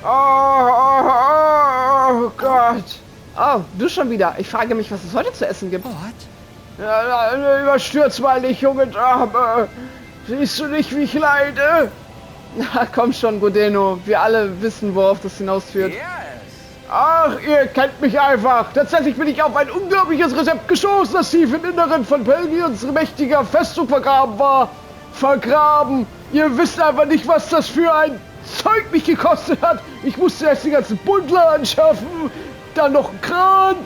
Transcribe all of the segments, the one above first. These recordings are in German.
Oh Gott. Oh, du schon wieder. Ich frage mich, was es heute zu essen gibt. Ja, überstürz mal nicht, junge Dame. Siehst du nicht, wie ich leide? Na, komm schon, Godeno. Wir alle wissen, worauf das hinausführt. Ach, ihr kennt mich einfach. Tatsächlich bin ich auf ein unglaubliches Rezept gestoßen, das tief im Inneren von Belgiens mächtiger Festung vergraben war. Vergraben. Ihr wisst einfach nicht, was das für ein Zeug mich gekostet hat. Ich musste erst die ganzen Bundler anschaffen, dann noch einen Kran.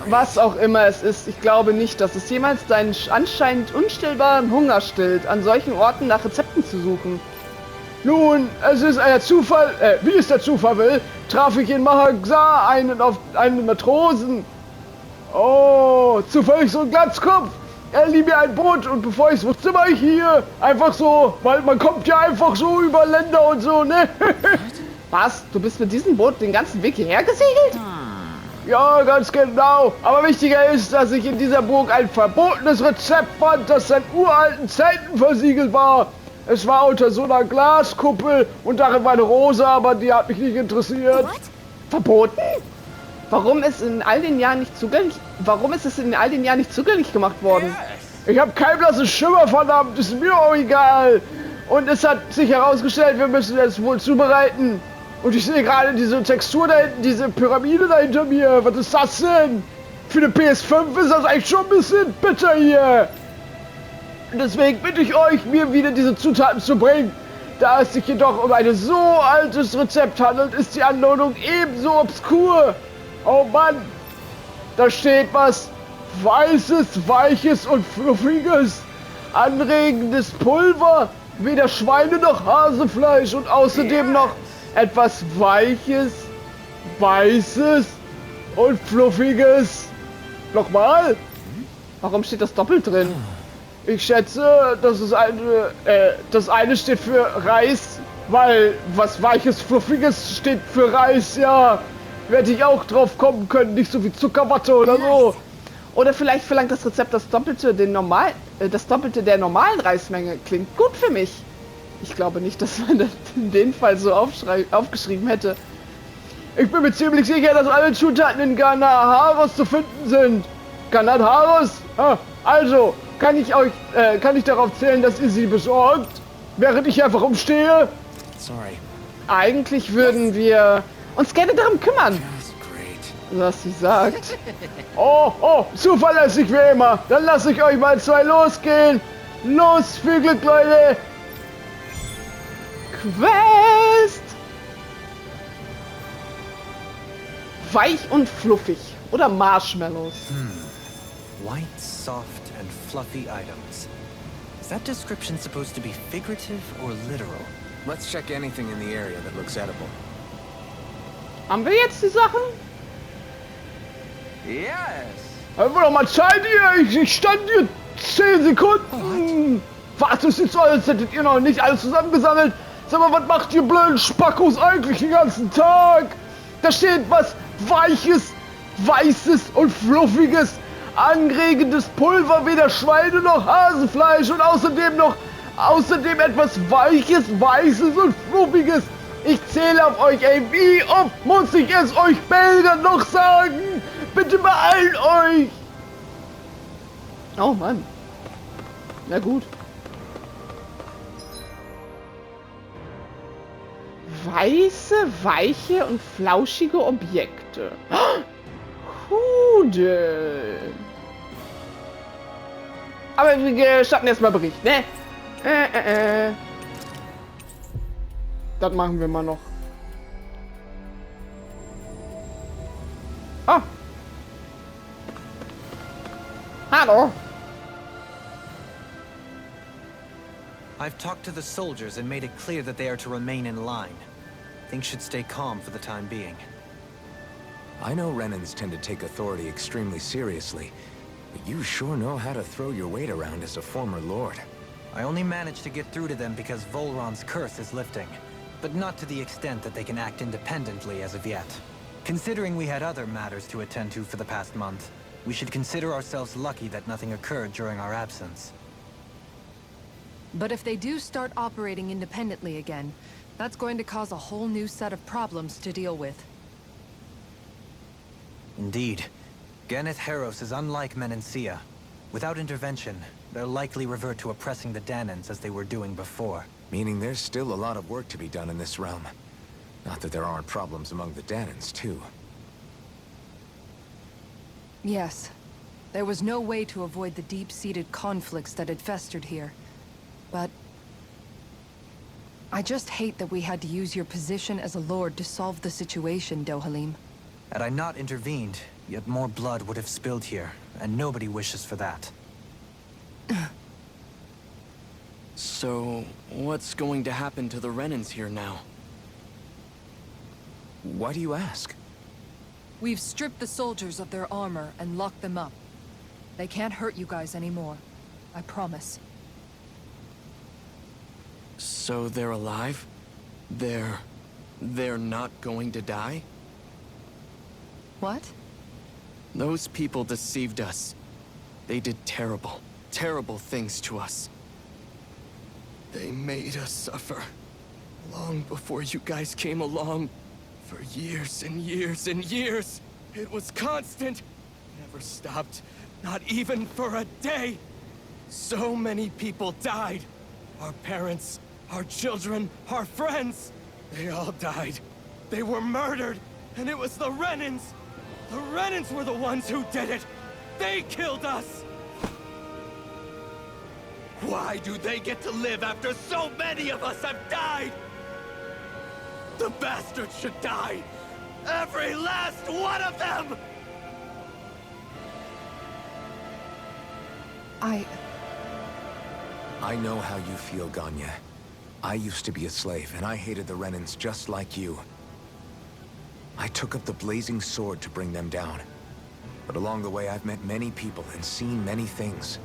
Was auch immer es ist, ich glaube nicht, dass es jemals deinen anscheinend unstillbaren Hunger stillt, an solchen Orten nach Rezepten zu suchen. Nun, es ist ein Zufall, wie es der Zufall will, traf ich in Mahagsa einen Matrosen. Oh, zufällig so ein Glatzkopf. Er lieh mir ein Boot und bevor ich es wusste, war ich hier. Einfach so, weil man kommt ja einfach so über Länder und so, ne? Was? Du bist mit diesem Boot den ganzen Weg hierher gesegelt? Ja, ganz genau. Aber wichtiger ist, dass ich in dieser Burg ein verbotenes Rezept fand, das seit uralten Zeiten versiegelt war. Es war unter so einer Glaskuppel und darin war eine Rose, aber die hat mich nicht interessiert. What? Verboten? Warum ist es in all den Jahren nicht zugänglich gemacht worden? Ich habe keinen blassen Schimmer, verdammt, ist mir auch egal. Und es hat sich herausgestellt, wir müssen es wohl zubereiten. Und ich sehe gerade diese Textur da hinten, diese Pyramide da hinter mir. Was ist das denn? Für eine PS5 ist das eigentlich schon ein bisschen bitter hier. Und deswegen bitte ich euch, mir wieder diese Zutaten zu bringen. Da es sich jedoch um ein so altes Rezept handelt, ist die Anlohnung ebenso obskur. Oh Mann, da steht was. Weißes, Weiches und Fluffiges. Anregendes Pulver, weder Schweine noch Hasefleisch und außerdem noch etwas Weiches, Weißes und Fluffiges. Nochmal? Warum steht das doppelt drin? Ich schätze, das eine steht für Reis, weil was Weiches, Fluffiges steht für Reis, ja. Hätte ich auch drauf kommen können, nicht so wie Zuckerwatte oder so. Oder vielleicht verlangt das Rezept das Doppelte der normalen Reismenge. Klingt gut für mich. Ich glaube nicht, dass man das in dem Fall so aufgeschrieben hätte. Ich bin mir ziemlich sicher, dass alle Zutaten in Ganaharos zu finden sind. Ganaharos? Also, kann ich darauf zählen, dass ihr sie besorgt, während ich einfach umstehe? Sorry. Eigentlich würden wir uns gerne darum kümmern. Was sie sagt. Oh, zuverlässig wie immer. Dann lasse ich euch mal 2 losgehen. Los, viel Glück, Leute. Quest. Weich und fluffig. Oder Marshmallows. White, soft and fluffy items. Is that description supposed to be figurative or literal? Let's check anything in the area that looks edible. Haben wir jetzt die Sachen? Yes. Haben wir doch mal Zeit hier. Ich stand hier 10 Sekunden. Was, es sieht so aus, als hättet ihr noch nicht alles zusammengesammelt. Sag mal, was macht ihr blöden Spackos eigentlich den ganzen Tag? Da steht was Weiches, Weißes und Fluffiges. Anregendes Pulver, weder Schweine noch Hasenfleisch und außerdem etwas Weiches, Weißes und Fluffiges. Ich zähle auf euch, ey. Wie oft muss ich es euch Belgern noch sagen? Bitte beeilt euch! Oh Mann. Na gut. Weiße, weiche und flauschige Objekte. Hude. Aber wir starten erstmal Bericht, ne? Das machen wir mal noch. Ah. Hallo. I've talked to the soldiers and made it clear that they are to remain in line. Things should stay calm for the time being. I know Renans tend to take authority extremely seriously, but you sure know how to throw your weight around as a former lord. I only managed to get through to them because Volron's curse is lifting, but not to the extent that they can act independently as of yet. Considering we had other matters to attend to for the past month, we should consider ourselves lucky that nothing occurred during our absence. But if they do start operating independently again, That's going to cause a whole new set of problems to deal with. Indeed. Ganeth Heros is unlike Menancia. Without intervention, they'll likely revert to oppressing the Danans as they were doing before. Meaning there's still a lot of work to be done in this realm. Not that there aren't problems among the Danans, too. Yes. There was no way to avoid the deep-seated conflicts that had festered here. But I just hate that we had to use your position as a lord to solve the situation, Dohalim. Had I not intervened, yet more blood would have spilled here, and nobody wishes for that. So, what's going to happen to the Renans here now? Why do you ask? We've stripped the soldiers of their armor and locked them up. They can't hurt you guys anymore. I promise. So they're alive? They're not going to die? What? Those people deceived us. They did terrible, terrible things to us. They made us suffer. Long before you guys came along. For years and years and years. It was constant. Never stopped. Not even for a day. So many people died. Our parents, our children, our friends. They all died. They were murdered. And it was the Renans. The Renans were the ones who did it. They killed us. Why do they get to live after so many of us have died? The bastards should die! Every last one of them! I know how you feel, Ganya. I used to be a slave, and I hated the Renans just like you. I took up the blazing sword to bring them down. But along the way, I've met many people and seen many things.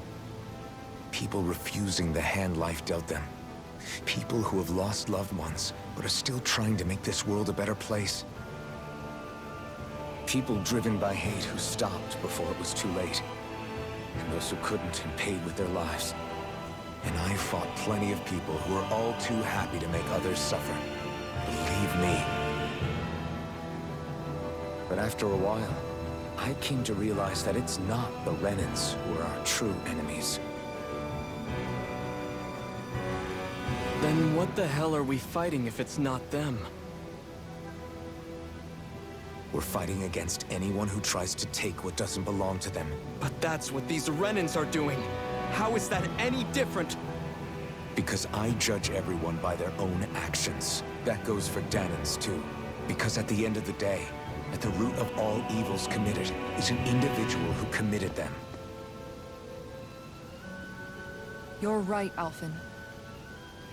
People refusing the hand life dealt them. People who have lost loved ones, but are still trying to make this world a better place. People driven by hate who stopped before it was too late. And those who couldn't and paid with their lives. And I fought plenty of people who are all too happy to make others suffer. Believe me. But after a while, I came to realize that it's not the Renans who are our true enemies. Then what the hell are we fighting if it's not them? We're fighting against anyone who tries to take what doesn't belong to them. But that's what these Renans are doing. How is that any different? Because I judge everyone by their own actions. That goes for Danans too. Because at the end of the day, at the root of all evils committed is an individual who committed them. You're right, Alphen.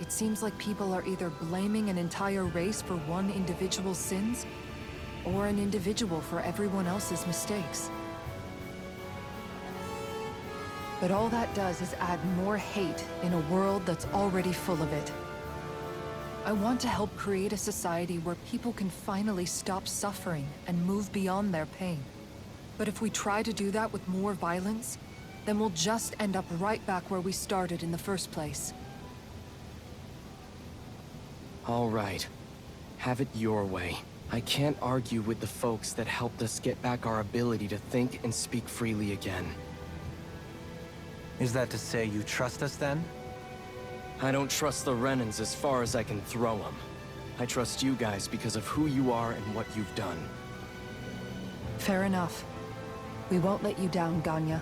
It seems like people are either blaming an entire race for one individual's sins, or an individual for everyone else's mistakes. But all that does is add more hate in a world that's already full of it. I want to help create a society where people can finally stop suffering and move beyond their pain. But if we try to do that with more violence, then we'll just end up right back where we started in the first place. All right. Have it your way. I can't argue with the folks that helped us get back our ability to think and speak freely again. Is that to say you trust us then? I don't trust the Renans as far as I can throw them. I trust you guys because of who you are and what you've done. Fair enough. We won't let you down, Ganya.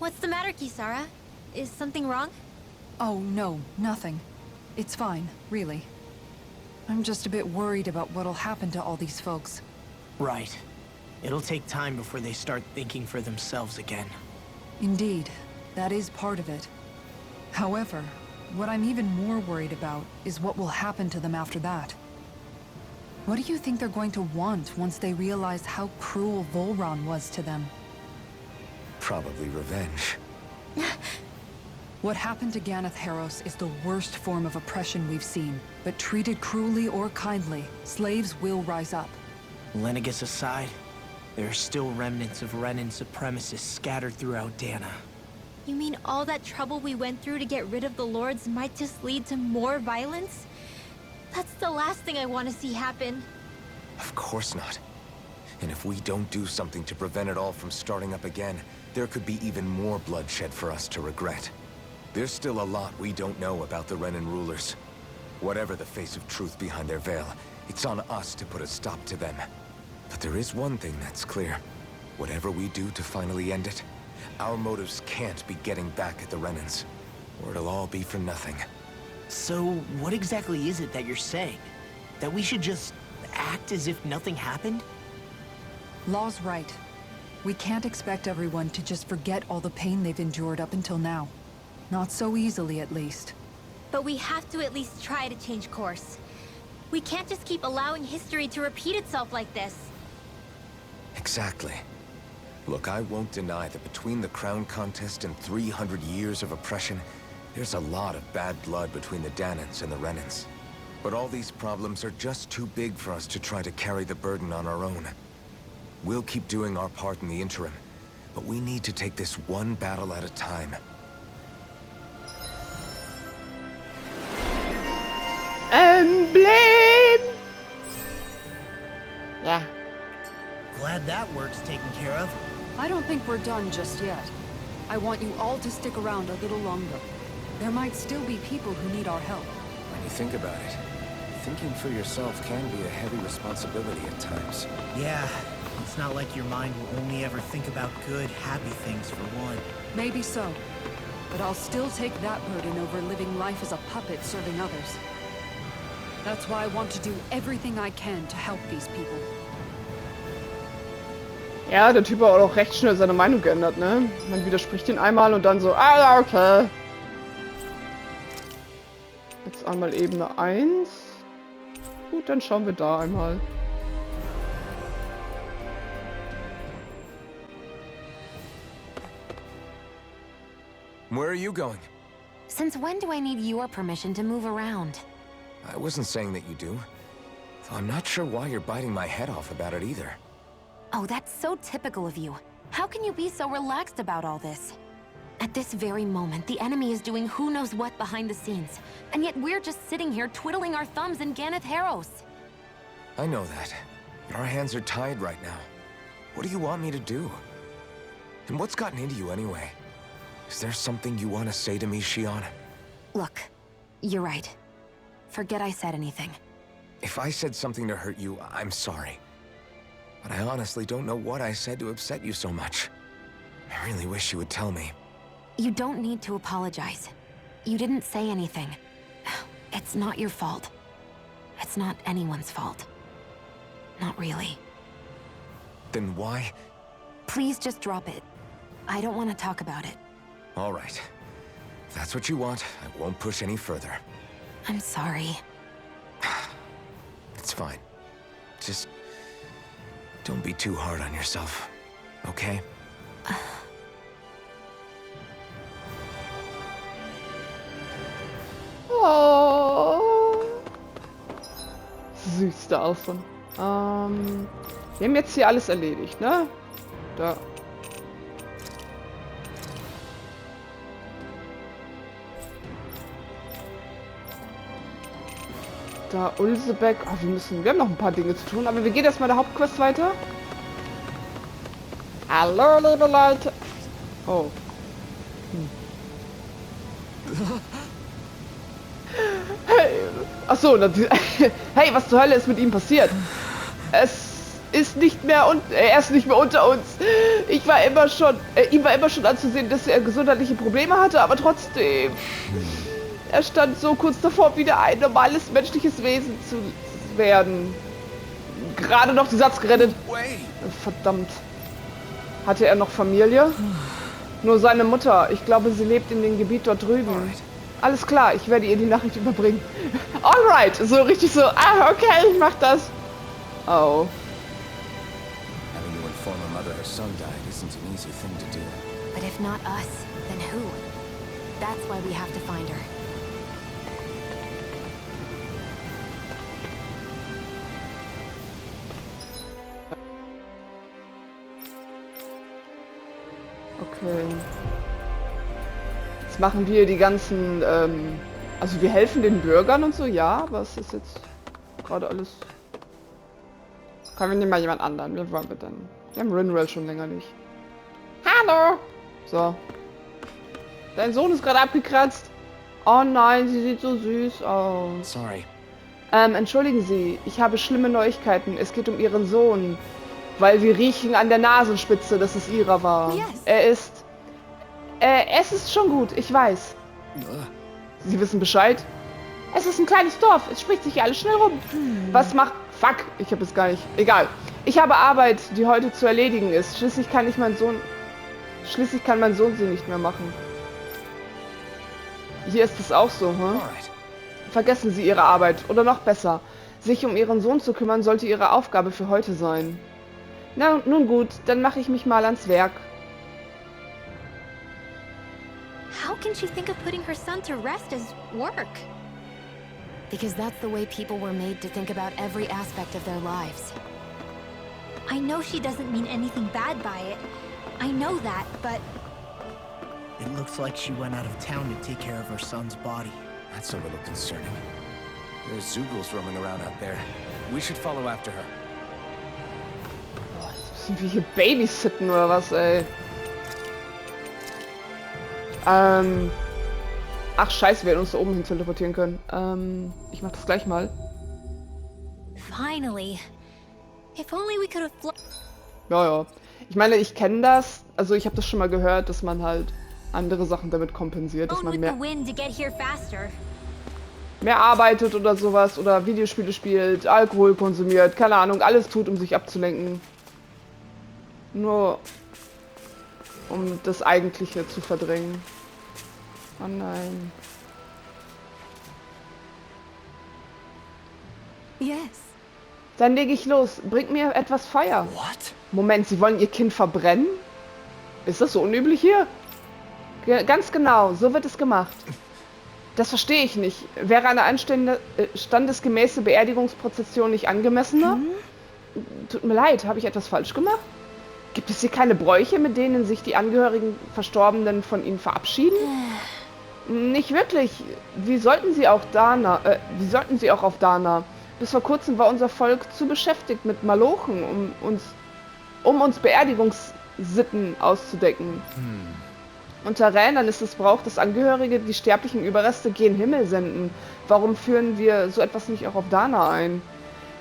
What's the matter, Kisara? Is something wrong? Oh, no, nothing. It's fine, really. I'm just a bit worried about what'll happen to all these folks. Right. It'll take time before they start thinking for themselves again. Indeed, that is part of it. However, what I'm even more worried about is what will happen to them after that. What do you think they're going to want once they realize how cruel Volron was to them? Probably revenge. What happened to Ganeth Heros is the worst form of oppression we've seen, but treated cruelly or kindly, slaves will rise up. Lenegis aside, there are still remnants of Renan supremacists scattered throughout Dana. You mean all that trouble we went through to get rid of the lords might just lead to more violence? That's the last thing I want to see happen. Of course not. And if we don't do something to prevent it all from starting up again, there could be even more bloodshed for us to regret. There's still a lot we don't know about the Renan rulers. Whatever the face of truth behind their veil, it's on us to put a stop to them. But there is one thing that's clear. Whatever we do to finally end it, our motives can't be getting back at the Renans, or it'll all be for nothing. So, what exactly is it that you're saying? That we should just act as if nothing happened? Law's right. We can't expect everyone to just forget all the pain they've endured up until now. Not so easily, at least. But we have to at least try to change course. We can't just keep allowing history to repeat itself like this. Exactly. Look, I won't deny that between the crown contest and 300 years of oppression, there's a lot of bad blood between the Danans and the Renans. But all these problems are just too big for us to try to carry the burden on our own. We'll keep doing our part in the interim, but we need to take this one battle at a time. Emblem! Yeah. Glad that work's taken care of. I don't think we're done just yet. I want you all to stick around a little longer. There might still be people who need our help. When you think about it, thinking for yourself can be a heavy responsibility at times. Yeah, it's not like your mind will only ever think about good, happy things for one. Maybe so. But I'll still take that burden over living life as a puppet serving others. That's why I want to do everything I can to help these people. Ja, der Typ hat auch recht schnell seine Meinung geändert, ne? Man widerspricht ihn einmal und dann so, ah ja, okay. Jetzt einmal Ebene 1. Gut, dann schauen wir da einmal. Where are you going? Since when do I need your permission to move around? I wasn't saying that you do. Though I'm not sure why you're biting my head off about it either. Oh, that's so typical of you. How can you be so relaxed about all this? At this very moment, the enemy is doing who knows what behind the scenes. And yet we're just sitting here twiddling our thumbs in Ganeth Harros. I know that. But our hands are tied right now. What do you want me to do? And what's gotten into you anyway? Is there something you want to say to me, Shion? Look, you're right. Forget I said anything. If I said something to hurt you, I'm sorry. But I honestly don't know what I said to upset you so much. I really wish you would tell me. You don't need to apologize. You didn't say anything. It's not your fault. It's not anyone's fault. Not really. Then why? Please just drop it. I don't want to talk about it. All right. If that's what you want, I won't push any further. I'm sorry. It's fine. Just don't be too hard on yourself, okay? Oh. Süß der Aufwand. Wir haben jetzt hier alles erledigt, ne? Da. Da, Ulsebeck. Ah, wir haben noch ein paar Dinge zu tun, aber wir gehen erstmal der Hauptquest weiter. Hallo, liebe Leute. Oh. Hey. Achso, hey, was zur Hölle ist mit ihm passiert? Es ist nicht mehr er ist nicht mehr unter uns. Ihm war immer schon anzusehen, dass er gesundheitliche Probleme hatte, aber trotzdem. Er stand so kurz davor, wieder ein normales menschliches Wesen zu werden. Gerade noch den Satz gerettet. Verdammt. Hatte er noch Familie? Nur seine Mutter. Ich glaube, sie lebt in dem Gebiet dort drüben. Alles klar, ich werde ihr die Nachricht überbringen. Alright, so richtig so. Ah, okay, ich mach das. Oh. Having to inform her mother her son died isn't an easy thing to do. But if not us, then who? That's why we have to find her. Okay. machen wir die ganzen, also wir helfen den Bürgern und so, ja, aber es ist jetzt gerade alles... Können wir nicht mal jemand anderen? Wir wollen dann. Wir haben Rinwell schon länger nicht. Hallo! So. Dein Sohn ist gerade abgekratzt. Oh nein, sie sieht so süß aus. Sorry. Entschuldigen Sie, ich habe schlimme Neuigkeiten. Es geht um Ihren Sohn. Weil wir riechen an der Nasenspitze, dass es Ihrer war. Yes. Er ist... es ist schon gut, ich weiß. Sie wissen Bescheid? Es ist ein kleines Dorf, es spricht sich alles schnell rum. Was macht... Fuck, ich habe es gar nicht... Egal. Ich habe Arbeit, die heute zu erledigen ist. Schließlich kann mein Sohn sie nicht mehr machen. Hier ist es auch so, hm? Vergessen Sie Ihre Arbeit. Oder noch besser, sich um Ihren Sohn zu kümmern, sollte Ihre Aufgabe für heute sein. Na, nun gut, dann mache ich mich mal ans Werk. How can she think of putting her son to rest as work? Because that's the way people were made to think about every aspect of their lives. I know she doesn't mean anything bad by it. I know that, but... It looks like she went out of town to take care of her son's body. That's a little concerning. There's Zoogles roaming around out there. We should follow after her. Sind wir hier babysitten oder was, ey? Ach scheiße, wir hätten uns da oben hin teleportieren können. Ich mach das gleich mal. Finally. If only we could have Ja. Ich meine, ich kenne das. Also ich habe das schon mal gehört, dass man halt andere Sachen damit kompensiert, dass man mehr arbeitet oder sowas oder Videospiele spielt, Alkohol konsumiert, keine Ahnung, alles tut, um sich abzulenken. Nur um das Eigentliche zu verdrängen. Oh nein. Yes. Dann lege ich los. Bringt mir etwas Feuer. What? Moment, Sie wollen Ihr Kind verbrennen? Ist das so unüblich hier? Ganz genau, so wird es gemacht. Das verstehe ich nicht. Wäre eine standesgemäße Beerdigungsprozession nicht angemessener? Tut mir leid, habe ich etwas falsch gemacht? Gibt es hier keine Bräuche, mit denen sich die Angehörigen Verstorbenen von ihnen verabschieden? Nicht wirklich. Wie sollten sie auch auf Dana? Bis vor kurzem war unser Volk zu beschäftigt mit Malochen, um uns Beerdigungssitten auszudecken. Unter Ränern ist es Brauch, dass Angehörige die sterblichen Überreste gen Himmel senden. Warum führen wir so etwas nicht auch auf Dana ein?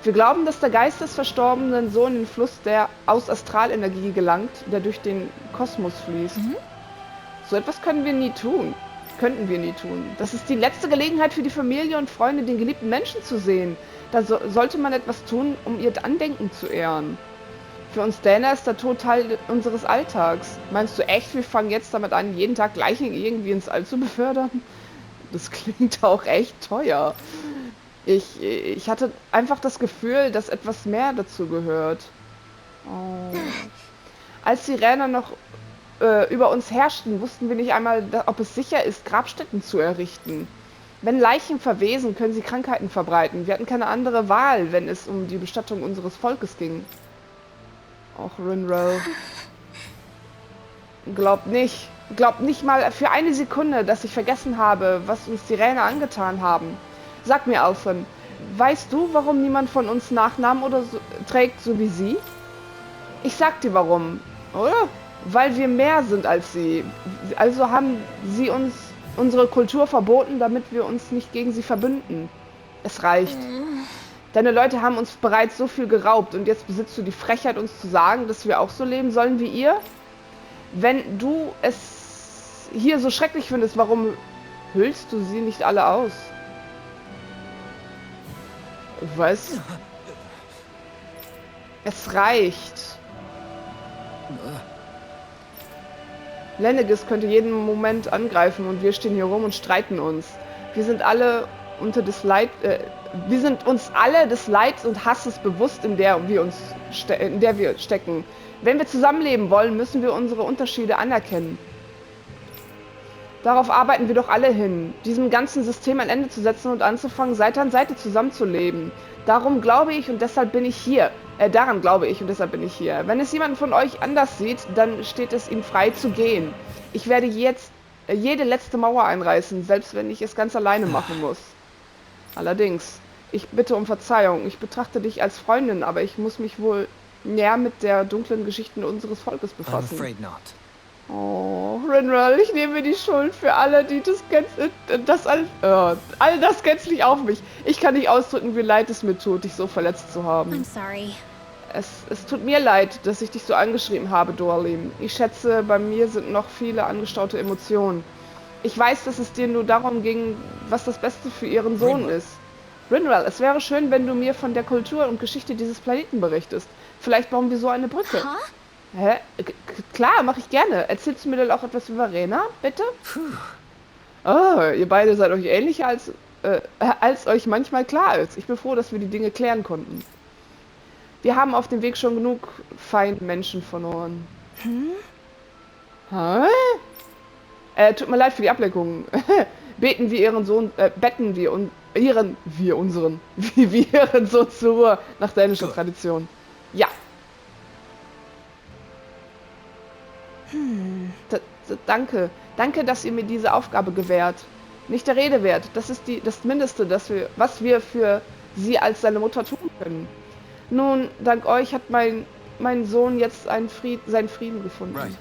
Wir glauben, dass der Geist des Verstorbenen so in den Fluss der aus Astralenergie gelangt, der durch den Kosmos fließt. So etwas könnten wir nie tun. Das ist die letzte Gelegenheit für die Familie und Freunde, den geliebten Menschen zu sehen. Da sollte man etwas tun, um ihr Andenken zu ehren. Für uns Däner ist der Tod Teil unseres Alltags. Meinst du echt, wir fangen jetzt damit an, jeden Tag Leichen irgendwie ins All zu befördern? Das klingt auch echt teuer. Ich hatte einfach das Gefühl, dass etwas mehr dazu gehört. Oh. Als die Räner noch über uns herrschten, wussten wir nicht einmal, ob es sicher ist, Grabstätten zu errichten. Wenn Leichen verwesen, können sie Krankheiten verbreiten. Wir hatten keine andere Wahl, wenn es um die Bestattung unseres Volkes ging. Auch Rinrow. Glaubt nicht mal für eine Sekunde, dass ich vergessen habe, was uns die Räner angetan haben. Sag mir, Alfred, weißt du, warum niemand von uns Nachnamen oder so trägt, so wie sie? Ich sag dir warum, oder? Weil wir mehr sind als sie. Also haben sie uns unsere Kultur verboten, damit wir uns nicht gegen sie verbünden. Es reicht. Deine Leute haben uns bereits so viel geraubt und jetzt besitzt du die Frechheit, uns zu sagen, dass wir auch so leben sollen wie ihr? Wenn du es hier so schrecklich findest, warum hüllst du sie nicht alle aus? Was? Es reicht. Lenegis könnte jeden Moment angreifen und wir stehen hier rum und streiten uns. Wir sind uns alle des Leids und Hasses bewusst, in der wir stecken. Wenn wir zusammenleben wollen, müssen wir unsere Unterschiede anerkennen. Darauf arbeiten wir doch alle hin, diesem ganzen System ein Ende zu setzen und anzufangen, Seite an Seite zusammenzuleben. Daran glaube ich und deshalb bin ich hier. Wenn es jemand von euch anders sieht, dann steht es ihm frei zu gehen. Ich werde jetzt jede letzte Mauer einreißen, selbst wenn ich es ganz alleine machen muss. Allerdings, ich bitte um Verzeihung. Ich betrachte dich als Freundin, aber ich muss mich wohl näher mit der dunklen Geschichten unseres Volkes I'm befassen. afraid not. Oh, Rinral, ich nehme die Schuld für alle, die all das gänzlich auf mich. Ich kann nicht ausdrücken, wie leid es mir tut, dich so verletzt zu haben. I'm sorry. Es tut mir leid, dass ich dich so angeschrieben habe, Dorlim. Ich schätze, bei mir sind noch viele angestaute Emotionen. Ich weiß, dass es dir nur darum ging, was das Beste für ihren Sohn ist. Rinral, es wäre schön, wenn du mir von der Kultur und Geschichte dieses Planeten berichtest. Vielleicht bauen wir so eine Brücke. Huh? Hä? Klar, mache ich gerne. Erzählst du mir dann auch etwas über Rena, bitte? Oh, ihr beide seid euch ähnlicher, als euch manchmal klar ist. Ich bin froh, dass wir die Dinge klären konnten. Wir haben auf dem Weg schon genug Feindmenschen verloren. Hä? Tut mir leid für die Ablenkung. Betten wir ihren Sohn, betten wir ihren Sohn zur Ruhe nach dänischer Tradition. Ja. Danke. Danke, dass ihr mir diese Aufgabe gewährt. Nicht der Rede wert. Das ist das Mindeste, was wir für sie als seine Mutter tun können. Nun, dank euch hat mein Sohn jetzt seinen Frieden gefunden. Right.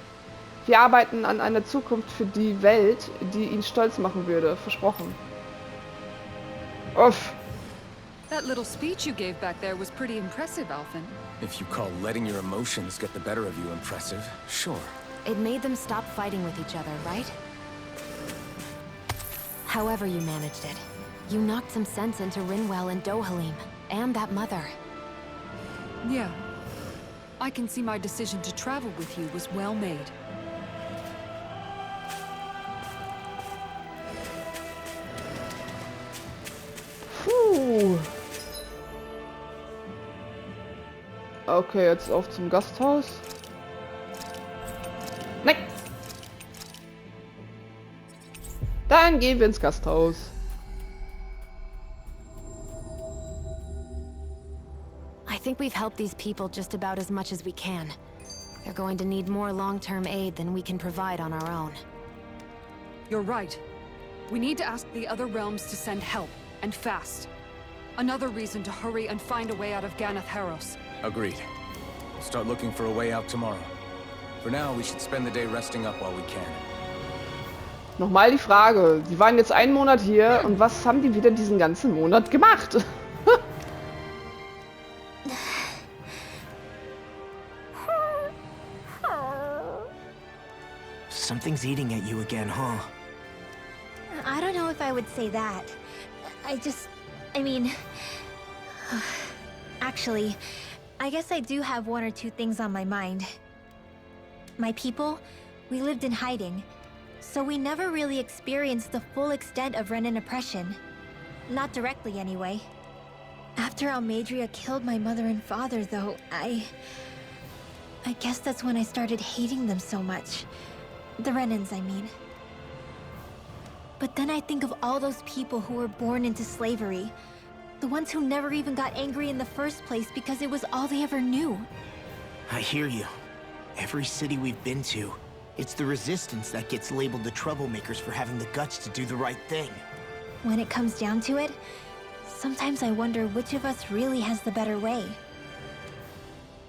Wir arbeiten an einer Zukunft für die Welt, die ihn stolz machen würde. Versprochen. Uff. That little speech you gave back there was pretty impressive, Alphen. If you call letting your emotions get the better of you impressive, sure. It made them stop fighting with each other, right? However you managed it, you knocked some sense into Rinwell and Dohalim, and that mother. Yeah. I can see my decision to travel with you was well made. Puh. Okay, jetzt auf zum Gasthaus. Nein! Dann gehen wir ins Gasthaus. I think we've helped these people just about as much as we can. They're going to need more long-term aid than we can provide on our own. You're right. We need to ask the other realms to send help, and fast. Another reason to hurry and find a way out of Ganath Haros. Agreed. We'll start looking for a way out tomorrow. For now, we should spend the day resting up while we can. Nochmal die Frage. Die waren jetzt einen Monat hier und was haben die wieder diesen ganzen Monat gemacht? Something's eating at you again, huh? I don't know if I would say that. I mean... Actually, I guess I do have one or two things on my mind. My people, we lived in hiding, so we never really experienced the full extent of Renan oppression. Not directly, anyway. After Almadria killed my mother and father, though, I guess that's when I started hating them so much. The Renans, I mean. But then I think of all those people who were born into slavery. The ones who never even got angry in the first place because it was all they ever knew. I hear you. Every city we've been to, it's the resistance that gets labeled the troublemakers for having the guts to do the right thing. When it comes down to it, sometimes I wonder which of us really has the better way.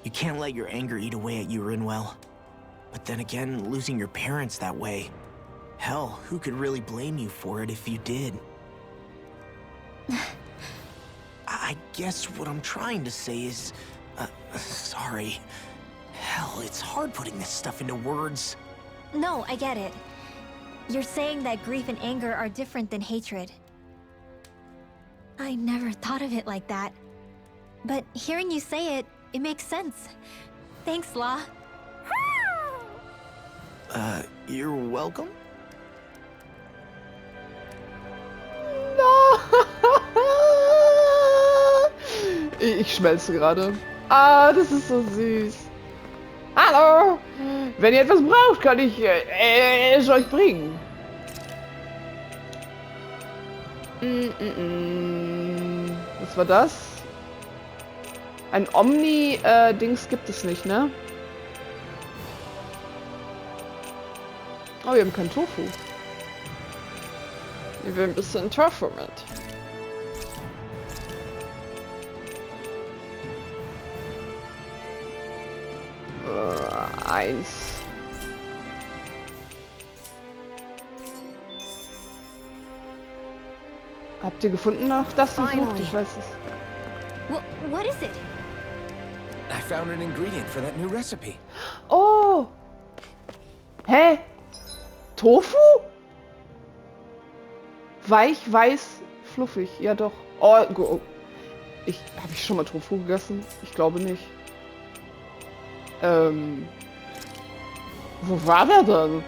You can't let your anger eat away at you, Rinwell. But then again, losing your parents that way... Hell, who could really blame you for it if you did? I guess what I'm trying to say is... sorry. Hell, it's hard putting this stuff into words. No, I get it. You're saying that grief and anger are different than hatred. I never thought of it like that. But hearing you say it, it makes sense. Thanks, La. You're welcome? Ich schmelze gerade. Ah, das ist so süß. Hallo! Wenn ihr etwas braucht, kann ich es euch bringen. Was war das? Ein Omni-Dings gibt es nicht, ne? Oh, wir haben keinen Tofu. Ich will ein bisschen Tofu mit. Eins. Habt ihr gefunden noch das gesucht? Ich weiß es. What is it? I found an ingredient for that new recipe. Oh! Hä? Tofu? Weich, weiß, fluffig. Ja doch. Oh, habe ich schon mal Tofu gegessen? Ich glaube nicht. Wo war der denn?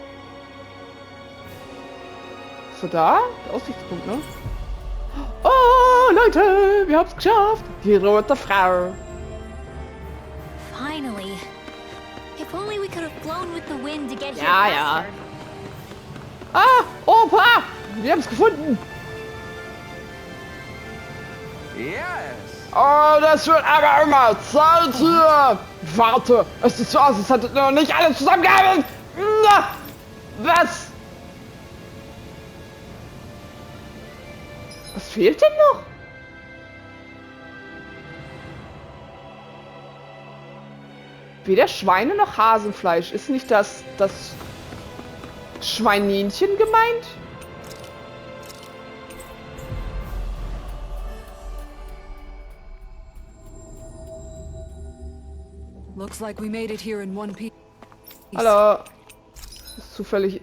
Ist er da? Der Aussichtspunkt, ne? Oh, Leute, wir haben's geschafft. Die rote Frau. Finally. If only we could have flown with the wind to get here Ja, faster. ja. Ah, Opa! Wir haben's gefunden. Yes. Oh, das wird aber immer Zeit hier. Warte, es sieht so aus, als hättet ihr noch nicht alle zusammengearbeitet. Na, was? Was fehlt denn noch? Weder Schweine noch Hasenfleisch. Ist nicht das Schweininchen gemeint? Looks like we made it here in one piece. Hallo. Ist zufällig.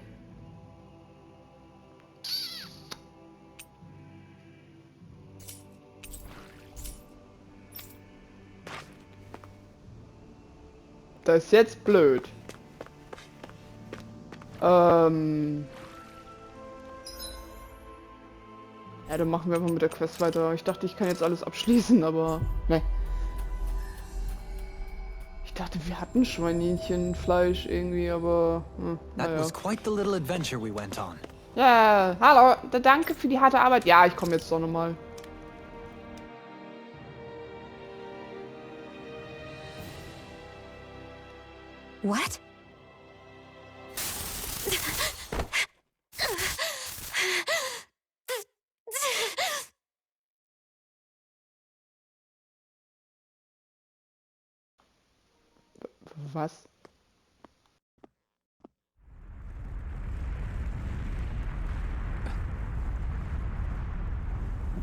Das ist jetzt blöd. Ja, dann machen wir einfach mit der Quest weiter. Ich dachte, ich kann jetzt alles abschließen, aber ne. Ich dachte, wir hatten Schweininchen-Fleisch irgendwie, aber That naja. was quite the little adventure we went on. Ja, hallo, danke für die harte Arbeit. Ja, ich komme jetzt doch nochmal. What? Was?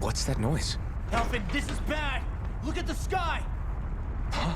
What's that noise? Alfred, this is bad! Look at the sky! Huh?